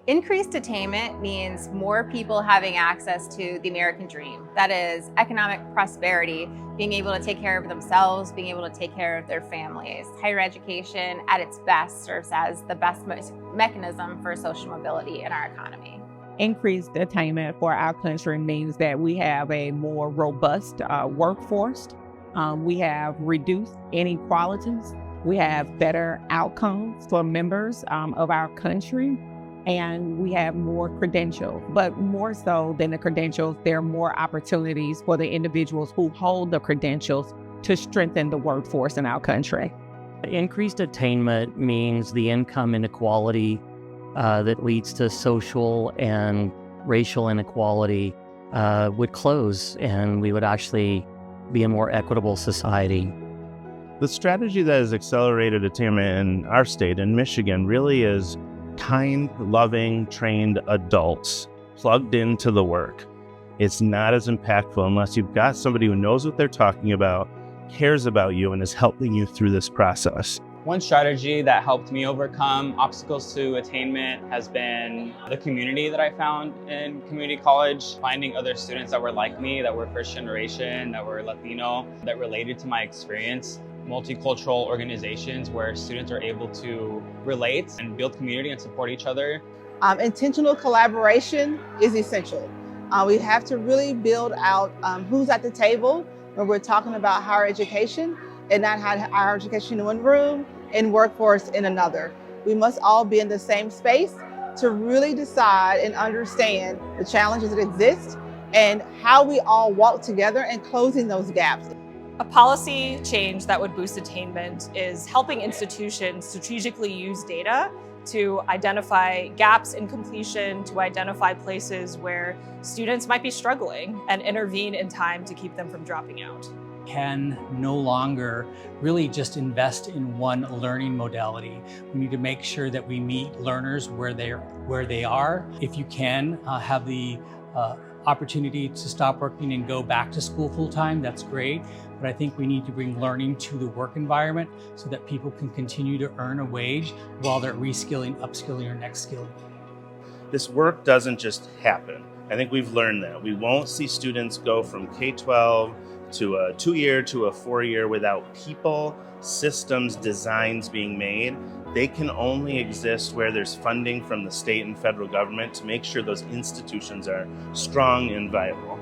Increased attainment means more people having access to the American dream. That is economic prosperity, being able to take care of themselves, being able to take care of their families. Higher education at its best serves as the best mechanism for social mobility in our economy. Increased attainment for our country means that we have a more robust workforce. We have reduced inequalities. We have better outcomes for members of our country. And we have more credentials, but more so than the credentials, there are more opportunities for the individuals who hold the credentials to strengthen the workforce in our country. Increased attainment means the income inequality that leads to social and racial inequality would close, and we would actually be a more equitable society. The strategy that has accelerated attainment in our state, in Michigan, really is kind, loving, trained adults plugged into the work. It's not as impactful unless you've got somebody who knows what they're talking about, cares about you, and is helping you through this process. One strategy that helped me overcome obstacles to attainment has been the community that I found in community college, finding other students that were like me, that were first generation, that were Latino, that related to my experience. Multicultural organizations where students are able to relate and build community and support each other. Intentional collaboration is essential. We have to really build out who's at the table when we're talking about higher education, and not higher education in one room and workforce in another. We must all be in the same space to really decide and understand the challenges that exist and how we all walk together and closing those gaps. A policy change that would boost attainment is helping institutions strategically use data to identify gaps in completion, to identify places where students might be struggling and intervene in time to keep them from dropping out. Can no longer really just invest in one learning modality. We need to make sure that we meet learners where they are. If you can have the opportunity to stop working and go back to school full-time, that's great. But I think we need to bring learning to the work environment so that people can continue to earn a wage while they're reskilling, upskilling, or next skilling. This work doesn't just happen. I think we've learned that. We won't see students go from K-12 to a 2-year to a 4-year without people, systems, designs being made. They can only exist where there's funding from the state and federal government to make sure those institutions are strong and viable.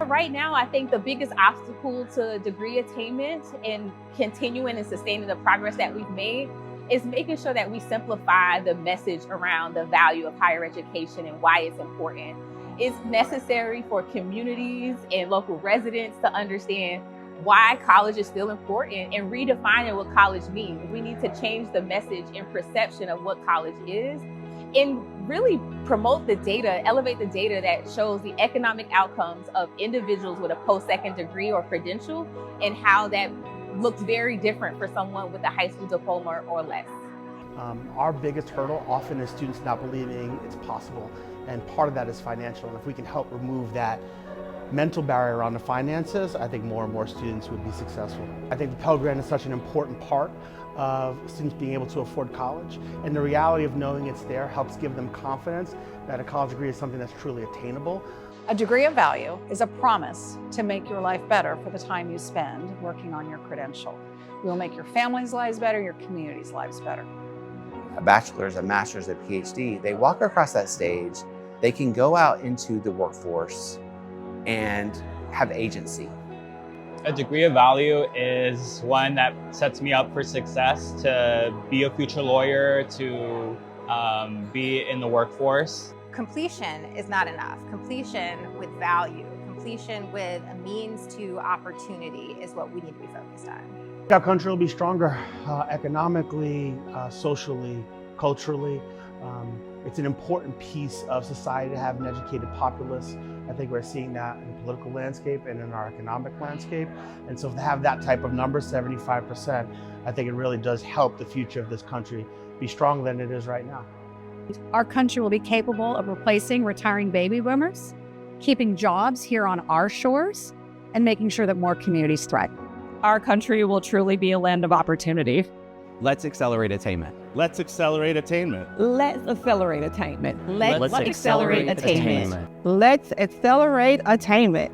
Right now, I think the biggest obstacle to degree attainment and continuing and sustaining the progress that we've made is making sure that we simplify the message around the value of higher education and why it's important. It's necessary for communities and local residents to understand why college is still important and redefining what college means. We need to change the message and perception of what college is and really promote the data, elevate the data that shows the economic outcomes of individuals with a post-secondary degree or credential and how that looks very different for someone with a high school diploma or less. Our biggest hurdle often is students not believing it's possible, and part of that is financial. And if we can help remove that mental barrier around the finances, I think more and more students would be successful. I think the Pell Grant is such an important part of students being able to afford college, and the reality of knowing it's there helps give them confidence that a college degree is something that's truly attainable. A degree of value is a promise to make your life better for the time you spend working on your credential. It will make your family's lives better, your community's lives better. A bachelor's, a master's, a PhD, they walk across that stage, they can go out into the workforce and have agency. A degree of value is one that sets me up for success, to be a future lawyer, to be in the workforce. Completion is not enough. Completion with value, completion with a means to opportunity is what we need to be focused on. Our country will be stronger economically, socially, culturally. It's an important piece of society to have an educated populace. I think we're seeing that in the political landscape and in our economic landscape. And so to have that type of number, 75%, I think it really does help the future of this country be stronger than it is right now. Our country will be capable of replacing retiring baby boomers keeping jobs here on our shores, and making sure that more communities thrive. Our country will truly be a land of opportunity. Let's accelerate attainment. Let's accelerate attainment. Let's accelerate attainment. Let's accelerate attainment. Let's accelerate attainment.